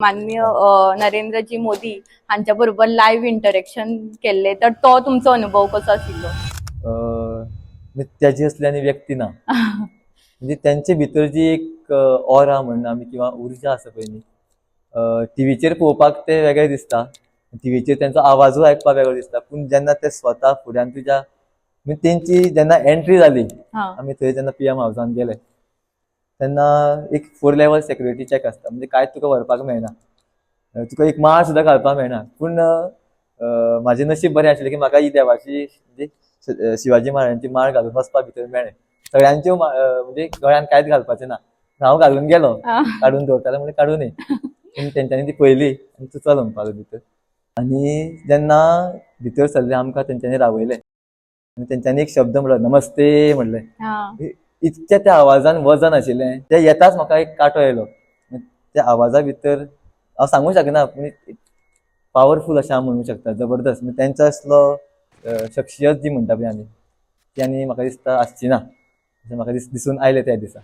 माननीय नरेंद्रजी मोदी हांच्या बरोबर लाईव्ह इंटरेक्शन केले तर तो तुमचो अनुभव कसो आशिल्लो? त्याची असल्याने व्यक्ती ना म्हणजे त्यांचे भितर जी एक ऑरा म्हणा आमी किंवा ऊर्जा आसा पळय न्ही, टीव्हीचेर पळोवपाक ते वेगळे दिसता, टीव्हीचेर त्यांचो आवाजूय आयकपाक वेगळो दिसता, पूण जेन्ना ते स्वता फुड्यान तुज्या म्हणजे तेंची जेन्ना एंट्री जाली, आमी थंय जेन्ना पीएम हावसान गेले तेन्ना एक 4 लेवल सेक्युरिटी चेक आसता, म्हणजे कांयच तुका व्हरपाक मेळना, तुका एक माळ सुद्दां घालपाक मेळना. पूण म्हाजें नशीब बरें आशिल्लें की म्हाका ही देवाची म्हणजे शिवाजी महाराजांची माळ घालून वचपाक भितर मेळ्ळें. सगळ्यांच्यो म्हणजे गळ्यान कांयच घालपाचें ना, हांव घालून गेलो, काडून दवरताले म्हणजे काडून पूण तेंच्यांनी ती पळयली आनी तूं चल म्हणपाक भितर. आनी जेन्ना भितर सरले आमकां तेंच्यांनी रावयले आनी तेंच्यांनी एक शब्द म्हणलो, नमस्ते म्हणलें. इतक्या त्या आवाजान वजन आशिल्लें, ते येताच म्हाका एक कांटो येयलो. त्या आवाजा भितर हांव सांगूंक शकना, पावरफूल अशें हांव म्हणूंक शकता, जबरदस्त. तेंचो असलो शख्सियत जी म्हणटा पळय आमी, ती आनी म्हाका दिसता आसची ना अशें म्हाका दिसून आयलें त्या दिसा.